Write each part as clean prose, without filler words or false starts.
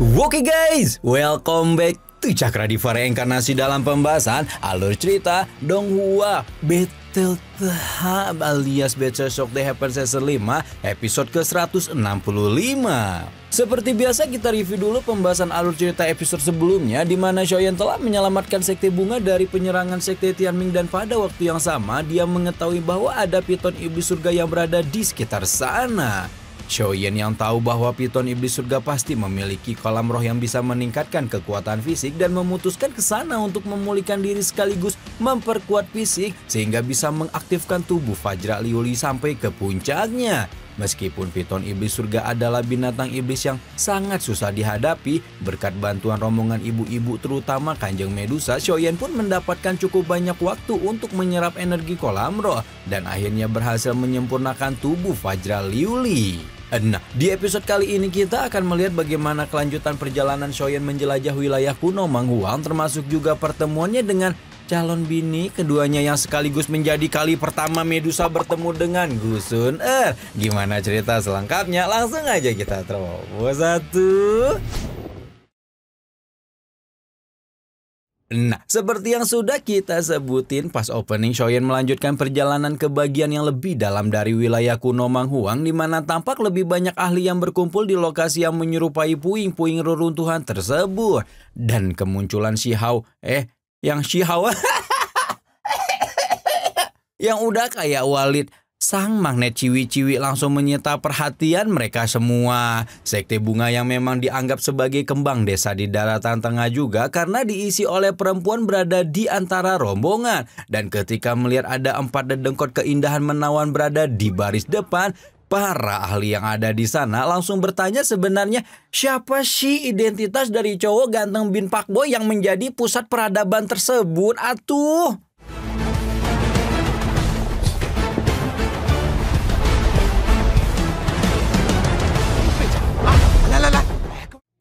Oke guys, welcome back to Cakra Diva reinkarnasi dalam pembahasan alur cerita Donghua Battle Tahap alias Battle Shock The Hyper Season 5 episode ke-165. Seperti biasa kita review dulu pembahasan alur cerita episode sebelumnya di mana Xiaoyan telah menyelamatkan Sekte Bunga dari penyerangan Sekte Tianming dan pada waktu yang sama dia mengetahui bahwa ada piton iblis surga yang berada di sekitar sana. Xiaoyan yang tahu bahwa piton iblis surga pasti memiliki kolam roh yang bisa meningkatkan kekuatan fisik dan memutuskan ke sana untuk memulihkan diri sekaligus memperkuat fisik sehingga bisa mengaktifkan tubuh Fajra Liuli sampai ke puncaknya. Meskipun piton iblis surga adalah binatang iblis yang sangat susah dihadapi, berkat bantuan rombongan ibu-ibu terutama Kanjeng Medusa, Xiaoyan pun mendapatkan cukup banyak waktu untuk menyerap energi kolam roh dan akhirnya berhasil menyempurnakan tubuh Fajra Liuli. Nah, di episode kali ini kita akan melihat bagaimana kelanjutan perjalanan Xiaoyan menjelajah wilayah kuno Manghuang, termasuk juga pertemuannya dengan calon bini keduanya yang sekaligus menjadi kali pertama Medusa bertemu dengan Gusun Er. Gimana cerita selengkapnya? Langsung aja kita terobos satu. Nah, seperti yang sudah kita sebutin pas opening, Xiaoyan melanjutkan perjalanan ke bagian yang lebih dalam dari wilayah kuno Manghuang di mana tampak lebih banyak ahli yang berkumpul di lokasi yang menyerupai puing-puing reruntuhan tersebut. Dan kemunculan Shihao, Shihao yang udah kayak Walid sang magnet ciwi-ciwi langsung menyita perhatian mereka semua. Sekte Bunga yang memang dianggap sebagai kembang desa di daratan tengah juga karena diisi oleh perempuan berada di antara rombongan. Dan ketika melihat ada 4 dedengkot keindahan menawan berada di baris depan, para ahli yang ada di sana langsung bertanya sebenarnya siapa sih identitas dari cowok ganteng bin Pakboy yang menjadi pusat peradaban tersebut atuh?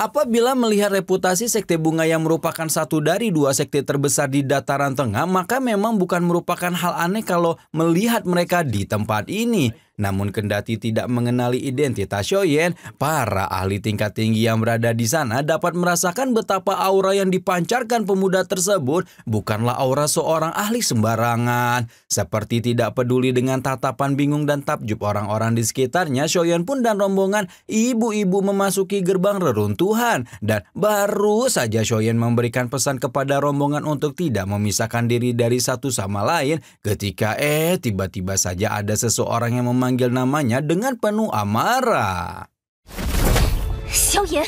Apabila melihat reputasi Sekte Bunga yang merupakan satu dari 2 sekte terbesar di dataran tengah, maka memang bukan merupakan hal aneh kalau melihat mereka di tempat ini. Namun kendati tidak mengenali identitas Xiaoyan, para ahli tingkat tinggi yang berada di sana dapat merasakan betapa aura yang dipancarkan pemuda tersebut bukanlah aura seorang ahli sembarangan. Seperti tidak peduli dengan tatapan bingung dan takjub orang-orang di sekitarnya, Xiaoyan pun dan rombongan ibu-ibu memasuki gerbang reruntuhan. Dan baru saja Xiaoyan memberikan pesan kepada rombongan untuk tidak memisahkan diri dari satu sama lain ketika tiba-tiba saja ada seseorang yang memanggil namanya dengan penuh amarah. Xiaoyan.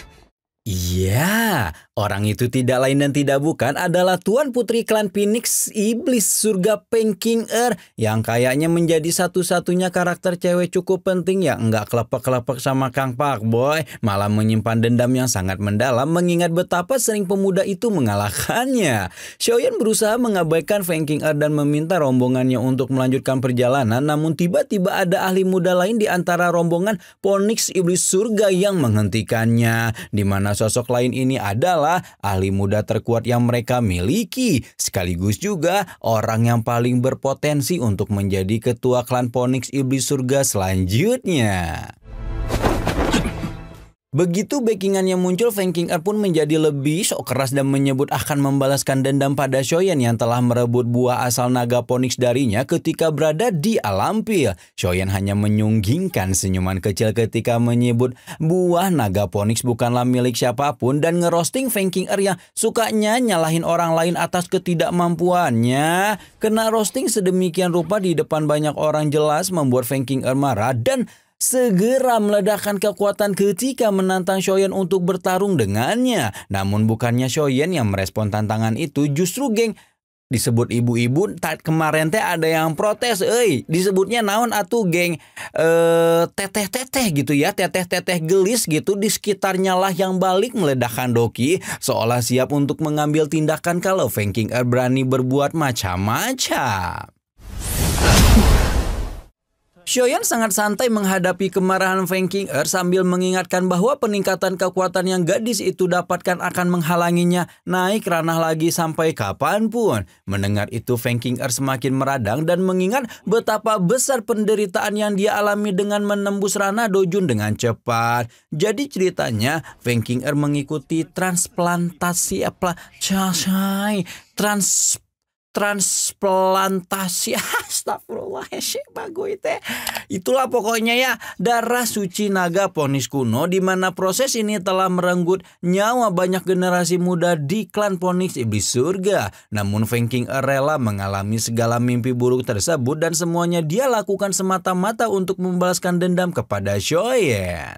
Iya, orang itu tidak lain dan tidak bukan adalah Tuan Putri Klan Phoenix Iblis Surga Peng King Er yang kayaknya menjadi satu-satunya karakter cewek cukup penting yang enggak kelepek-kelepek sama Kang Pakboy, malah menyimpan dendam yang sangat mendalam mengingat betapa sering pemuda itu mengalahkannya. Xiaoyan berusaha mengabaikan Peng King Er dan meminta rombongannya untuk melanjutkan perjalanan, namun tiba-tiba ada ahli muda lain di antara rombongan Phoenix Iblis Surga yang menghentikannya, di mana sosok lain ini adalah ahli muda terkuat yang mereka miliki, sekaligus juga orang yang paling berpotensi untuk menjadi ketua klan Phoenix Iblis Surga selanjutnya. Begitu backingannya muncul, Feng King Er pun menjadi lebih sok keras dan menyebut akan membalaskan dendam pada Xiaoyan yang telah merebut buah asal naga Phoenix darinya ketika berada di alam pil. Xiaoyan hanya menyunggingkan senyuman kecil ketika menyebut buah naga Phoenix bukanlah milik siapapun dan ngerosting Feng King Er yang sukanya nyalahin orang lain atas ketidakmampuannya. Kena roasting sedemikian rupa di depan banyak orang jelas membuat Feng King Er marah dan segera meledakkan kekuatan ketika menantang Xiaoyan untuk bertarung dengannya. Namun bukannya Xiaoyan yang merespon tantangan itu, justru geng disebut ibu-ibu kemarin teh ada yang protes, disebutnya naon atuh geng teteh-teteh gitu ya, teteh-teteh gelis gitu di sekitarnya lah yang balik meledakkan doki seolah siap untuk mengambil tindakan kalau Feng King Er berani berbuat macam-macam. Xiaoyan sangat santai menghadapi kemarahan Feng Qing'er sambil mengingatkan bahwa peningkatan kekuatan yang gadis itu dapatkan akan menghalanginya naik ranah lagi sampai kapanpun. Mendengar itu Feng Qing'er semakin meradang dan mengingat betapa besar penderitaan yang dia alami dengan menembus ranah Dojun dengan cepat. Jadi ceritanya Feng Qing'er mengikuti transplantasi transplantasi astagfirullahaladzim bagus itu. Itulah pokoknya ya, darah suci naga Phoenix kuno, di mana proses ini telah merenggut nyawa banyak generasi muda di klan Phoenix Iblis Surga. Namun Feng Qing'er rela mengalami segala mimpi buruk tersebut dan semuanya dia lakukan semata-mata untuk membalaskan dendam kepada Xiaoyan.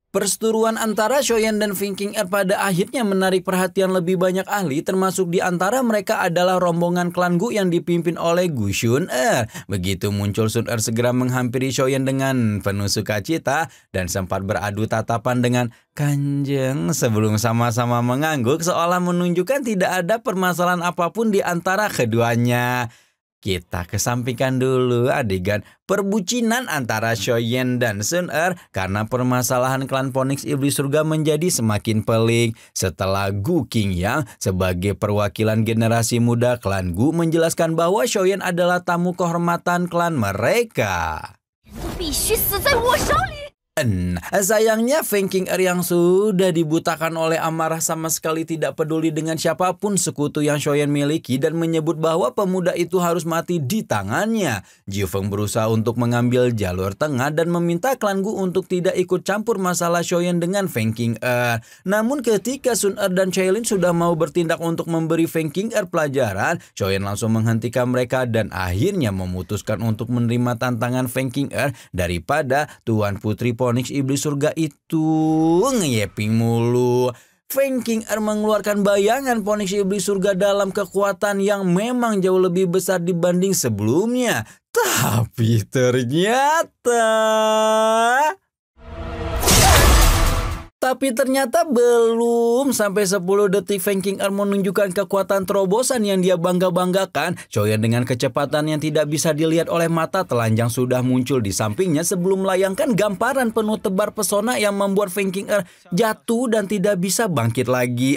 Perseteruan antara Xiaoyan dan Feng Qing'er pada akhirnya menarik perhatian lebih banyak ahli, termasuk di antara mereka adalah rombongan klan Gu yang dipimpin oleh Gu Xun'er. Begitu muncul, Xun'er segera menghampiri Xiaoyan dengan penuh sukacita dan sempat beradu tatapan dengan Kanjeng sebelum sama-sama mengangguk seolah menunjukkan tidak ada permasalahan apapun di antara keduanya. Kita kesampingkan dulu adegan perbucinan antara Xiaoyan dan Xun'er karena permasalahan klan Phoenix Iblis Surga menjadi semakin pelik setelah Gu Qingyang sebagai perwakilan generasi muda klan Gu menjelaskan bahwa Xiaoyan adalah tamu kehormatan klan mereka. Sayangnya Feng Qing'er yang sudah dibutakan oleh amarah sama sekali tidak peduli dengan siapapun sekutu yang Xiaoyan miliki dan menyebut bahwa pemuda itu harus mati di tangannya. Jiu Feng berusaha untuk mengambil jalur tengah dan meminta klan Gu untuk tidak ikut campur masalah Xiaoyan dengan Feng Qing'er. Namun ketika Xun'er dan Cailin sudah mau bertindak untuk memberi Feng Qing'er pelajaran, Xiaoyan langsung menghentikan mereka dan akhirnya memutuskan untuk menerima tantangan Feng Qing'er daripada Tuan Putri Phoenix Iblis Surga itu ngeyeping mulu. Feng Qing'er mengeluarkan bayangan Phoenix Iblis Surga dalam kekuatan yang memang jauh lebih besar dibanding sebelumnya. Tapi ternyata belum sampai 10 detik Feng Qing'er menunjukkan kekuatan terobosan yang dia bangga-banggakan. Xiaoyan dengan kecepatan yang tidak bisa dilihat oleh mata telanjang sudah muncul di sampingnya sebelum melayangkan gamparan penuh tebar pesona yang membuat Feng Qing'er jatuh dan tidak bisa bangkit lagi.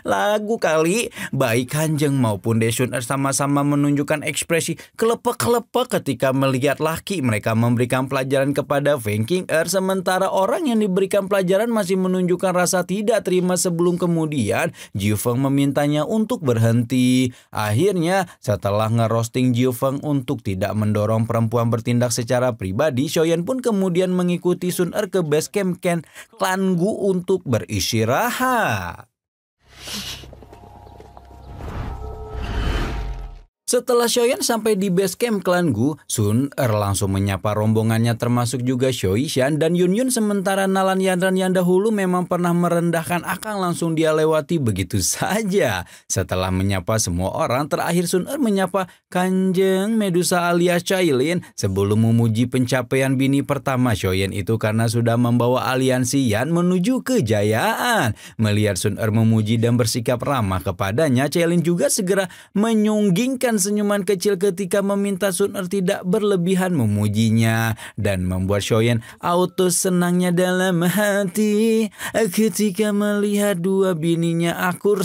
Lagu kali. Baik Kanjeng maupun Xun'er sama-sama menunjukkan ekspresi kelepek-kelepek ketika melihat laki mereka memberikan pelajaran kepada Feng Qing'er, sementara orang yang diberikan pelajaran masih menunjukkan rasa tidak terima sebelum kemudian Jiu Feng memintanya untuk berhenti. Akhirnya setelah ngerosting Jiu Feng untuk tidak mendorong perempuan bertindak secara pribadi, Xiaoyan pun kemudian mengikuti Xun'er ke base camp klan Gu untuk beristirahat. Setelah Xiaoyan sampai di base camp klan Gu, Xun'er langsung menyapa rombongannya termasuk juga Xiaoyan dan Yunyun, sementara Nalan Yandran yang dahulu memang pernah merendahkan akan langsung dia lewati begitu saja. Setelah menyapa semua orang, terakhir Xun'er menyapa Kanjeng Medusa alias Cailin sebelum memuji pencapaian bini pertama Xiaoyan itu karena sudah membawa aliansi Yan menuju kejayaan. Melihat Xun'er memuji dan bersikap ramah kepadanya, Cailin juga segera menyunggingkan senyuman kecil ketika meminta Xun'er tidak berlebihan memujinya dan membuat Xiaoyan auto senangnya dalam hati ketika melihat dua bininya akur.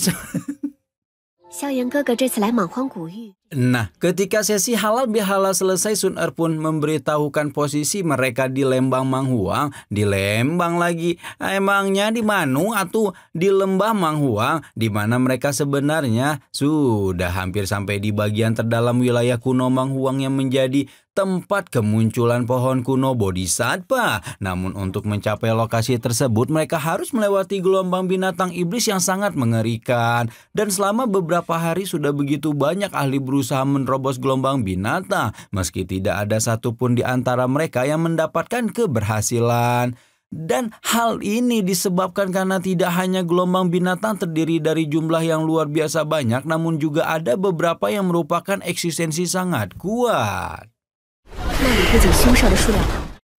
Nah, ketika sesi halal bihalal selesai, Xun'er pun memberitahukan posisi mereka di Lembang Manghuang. Di Lembang lagi, emangnya di Manu atau di Lembah Manghuang, di mana mereka sebenarnya sudah hampir sampai di bagian terdalam wilayah kuno Manghuang yang menjadi tempat kemunculan pohon kuno Bodhisattva. Namun untuk mencapai lokasi tersebut mereka harus melewati gelombang binatang iblis yang sangat mengerikan. Dan selama beberapa hari sudah begitu banyak ahli berusaha menerobos gelombang binatang, meski tidak ada satupun di antara mereka yang mendapatkan keberhasilan. Dan hal ini disebabkan karena tidak hanya gelombang binatang terdiri dari jumlah yang luar biasa banyak, namun juga ada beberapa yang merupakan eksistensi sangat kuat.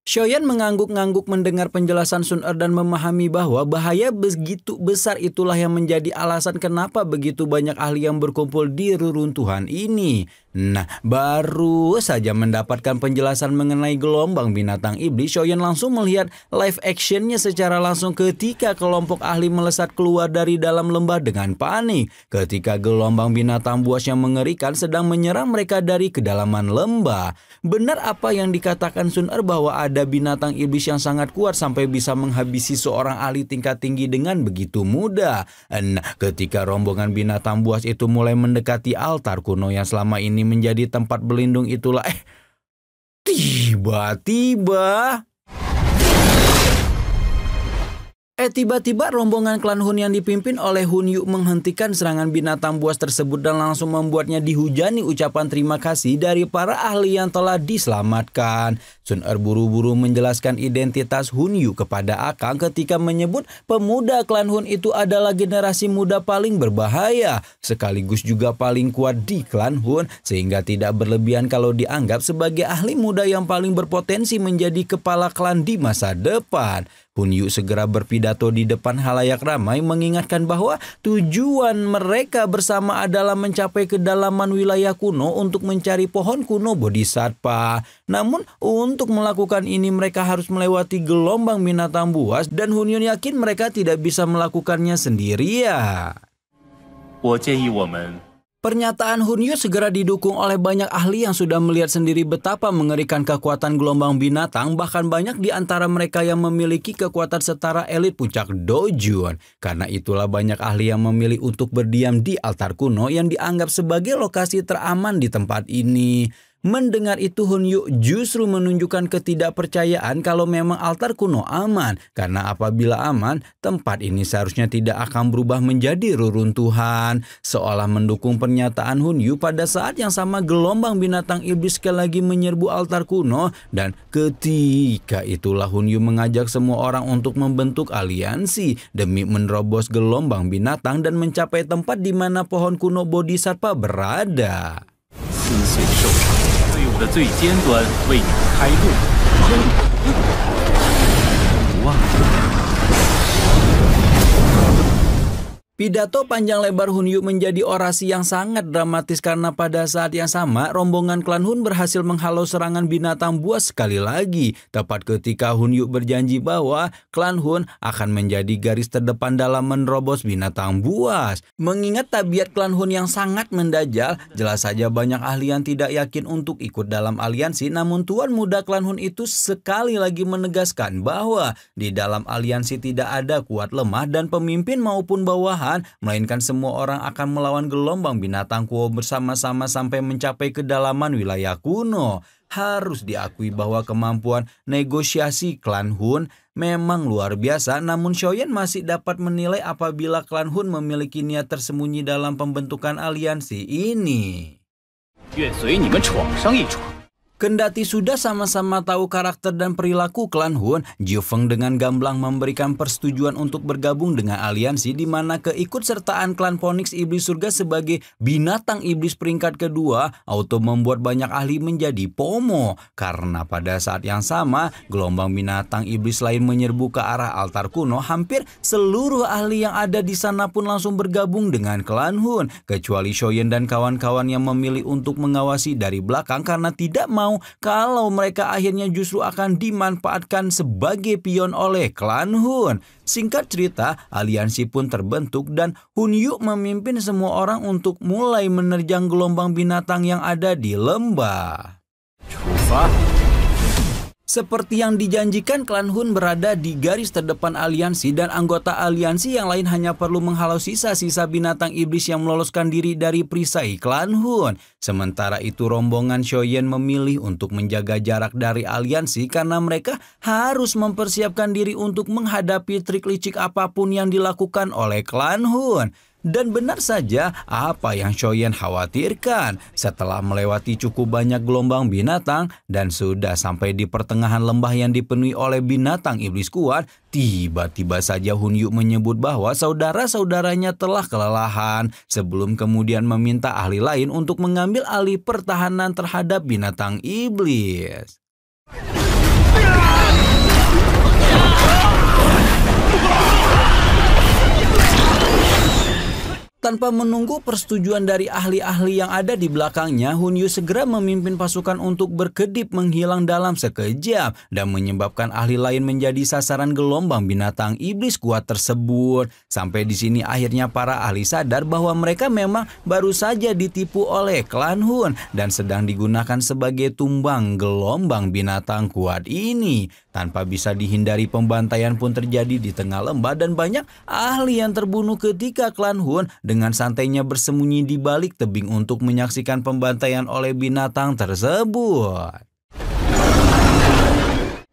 Xiaoyan mengangguk-ngangguk mendengar penjelasan Xun'er dan memahami bahwa bahaya begitu besar itulah yang menjadi alasan kenapa begitu banyak ahli yang berkumpul di reruntuhan ini. Nah, baru saja mendapatkan penjelasan mengenai gelombang binatang iblis, Xiaoyan langsung melihat live actionnya secara langsung ketika kelompok ahli melesat keluar dari dalam lembah dengan panik. Ketika gelombang binatang buas yang mengerikan sedang menyerang mereka dari kedalaman lembah. Benar apa yang dikatakan Sun Er bahwa ada binatang iblis yang sangat kuat sampai bisa menghabisi seorang ahli tingkat tinggi dengan begitu mudah. Nah, ketika rombongan binatang buas itu mulai mendekati altar kuno yang selama ini menjadi tempat berlindung itulah tiba-tiba rombongan klan Hun yang dipimpin oleh Hun Yu menghentikan serangan binatang buas tersebut dan langsung membuatnya dihujani ucapan terima kasih dari para ahli yang telah diselamatkan. Sun Er buru-buru menjelaskan identitas Hun Yu kepada Akang ketika menyebut pemuda klan Hun itu adalah generasi muda paling berbahaya, sekaligus juga paling kuat di klan Hun, sehingga tidak berlebihan kalau dianggap sebagai ahli muda yang paling berpotensi menjadi kepala klan di masa depan. Hun Yu segera berpidato di depan halayak ramai mengingatkan bahwa tujuan mereka bersama adalah mencapai kedalaman wilayah kuno untuk mencari pohon kuno Bodhisattva. Namun untuk melakukan ini mereka harus melewati gelombang binatang buas dan Hun Yu yakin mereka tidak bisa melakukannya sendirian. Pernyataan Hun Yu segera didukung oleh banyak ahli yang sudah melihat sendiri betapa mengerikan kekuatan gelombang binatang, bahkan banyak di antara mereka yang memiliki kekuatan setara elit puncak Dojun. Karena itulah banyak ahli yang memilih untuk berdiam di altar kuno yang dianggap sebagai lokasi teraman di tempat ini. Mendengar itu Hun Yu justru menunjukkan ketidakpercayaan kalau memang altar kuno aman. Karena apabila aman, tempat ini seharusnya tidak akan berubah menjadi reruntuhan. Seolah mendukung pernyataan Hun Yu, pada saat yang sama gelombang binatang iblis sekali lagi menyerbu altar kuno. Dan ketika itulah Hun Yu mengajak semua orang untuk membentuk aliansi demi menerobos gelombang binatang dan mencapai tempat di mana pohon kuno Bodhisattva berada. 队伍的最尖端为你们开路。Pidato panjang lebar Hun Yu menjadi orasi yang sangat dramatis karena pada saat yang sama rombongan klan Hun berhasil menghalau serangan binatang buas sekali lagi. Tepat ketika Hun Yu berjanji bahwa klan Hun akan menjadi garis terdepan dalam menerobos binatang buas. Mengingat tabiat klan Hun yang sangat mendajal, jelas saja banyak ahli yang tidak yakin untuk ikut dalam aliansi. Namun tuan muda klan Hun itu sekali lagi menegaskan bahwa di dalam aliansi tidak ada kuat lemah dan pemimpin maupun bawahan, melainkan semua orang akan melawan gelombang binatang kuno bersama-sama sampai mencapai kedalaman wilayah kuno. Harus diakui bahwa kemampuan negosiasi klan Hun memang luar biasa, namun Xiaoyan masih dapat menilai apabila klan Hun memiliki niat tersembunyi dalam pembentukan aliansi ini. Kendati sudah sama-sama tahu karakter dan perilaku klan Hun, Jiu Feng dengan gamblang memberikan persetujuan untuk bergabung dengan aliansi di mana keikutsertaan klan Phoenix Iblis Surga sebagai binatang iblis peringkat kedua auto membuat banyak ahli menjadi FOMO. Karena pada saat yang sama, gelombang binatang iblis lain menyerbu ke arah altar kuno, hampir seluruh ahli yang ada di sana pun langsung bergabung dengan klan Hun. Kecuali Xiaoyan dan kawan-kawan yang memilih untuk mengawasi dari belakang karena tidak mau kalau mereka akhirnya justru akan dimanfaatkan sebagai pion oleh klan Hun. Singkat cerita, aliansi pun terbentuk dan Hun Yu memimpin semua orang untuk mulai menerjang gelombang binatang yang ada di lembah. Seperti yang dijanjikan, klan Hun berada di garis terdepan aliansi dan anggota aliansi yang lain hanya perlu menghalau sisa-sisa binatang iblis yang meloloskan diri dari perisai klan Hun. Sementara itu rombongan Xiaoyan memilih untuk menjaga jarak dari aliansi karena mereka harus mempersiapkan diri untuk menghadapi trik licik apapun yang dilakukan oleh klan Hun. Dan benar saja apa yang Xiaoyan khawatirkan. Setelah melewati cukup banyak gelombang binatang dan sudah sampai di pertengahan lembah yang dipenuhi oleh binatang iblis kuat, tiba-tiba saja Hun Yu menyebut bahwa saudara-saudaranya telah kelelahan sebelum kemudian meminta ahli lain untuk mengambil alih pertahanan terhadap binatang iblis. Tanpa menunggu persetujuan dari ahli-ahli yang ada di belakangnya, Hunyu segera memimpin pasukan untuk berkedip menghilang dalam sekejap dan menyebabkan ahli lain menjadi sasaran gelombang binatang iblis kuat tersebut. Sampai di sini akhirnya para ahli sadar bahwa mereka memang baru saja ditipu oleh klan Hun dan sedang digunakan sebagai tumbang gelombang binatang kuat ini. Tanpa bisa dihindari, pembantaian pun terjadi di tengah lembah dan banyak ahli yang terbunuh ketika klan Hun dengan santainya bersembunyi di balik tebing untuk menyaksikan pembantaian oleh binatang tersebut.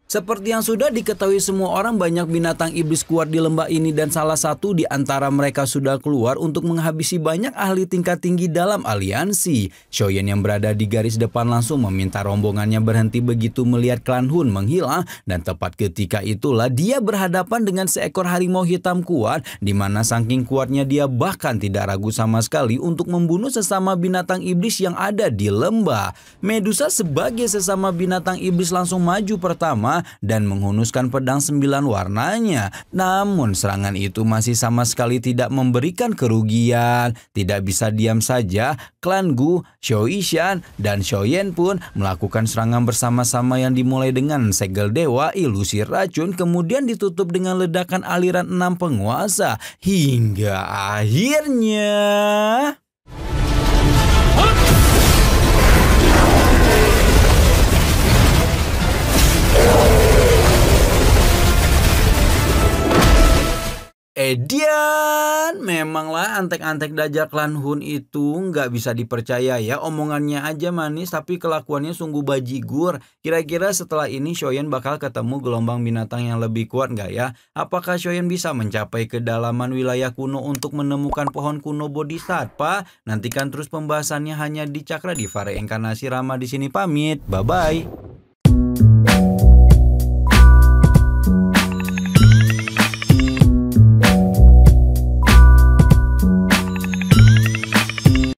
Seperti yang sudah diketahui semua orang, banyak binatang iblis kuat di lembah ini dan salah satu di antara mereka sudah keluar untuk menghabisi banyak ahli tingkat tinggi dalam aliansi. Xiaoyan yang berada di garis depan langsung meminta rombongannya berhenti begitu melihat klan Hun menghilang dan tepat ketika itulah dia berhadapan dengan seekor harimau hitam kuat di mana saking kuatnya dia bahkan tidak ragu sama sekali untuk membunuh sesama binatang iblis yang ada di lembah. Medusa sebagai sesama binatang iblis langsung maju pertama dan menghunuskan pedang 9 warnanya. Namun serangan itu masih sama sekali tidak memberikan kerugian. Tidak bisa diam saja, klan Gu, Xiao Yishan, dan Xiaoyan pun melakukan serangan bersama-sama yang dimulai dengan segel dewa, ilusi racun, kemudian ditutup dengan ledakan aliran 6 penguasa. Hingga akhirnya... Edian, memanglah antek-antek dajjal klan Hun itu nggak bisa dipercaya ya. Omongannya aja manis tapi kelakuannya sungguh bajigur. Kira-kira setelah ini Xiaoyan bakal ketemu gelombang binatang yang lebih kuat nggak ya? Apakah Xiaoyan bisa mencapai kedalaman wilayah kuno untuk menemukan pohon kuno Bodhisattva? Nantikan terus pembahasannya hanya di Cakra Diva Reinkarnasi. Rama di sini pamit. Bye-bye.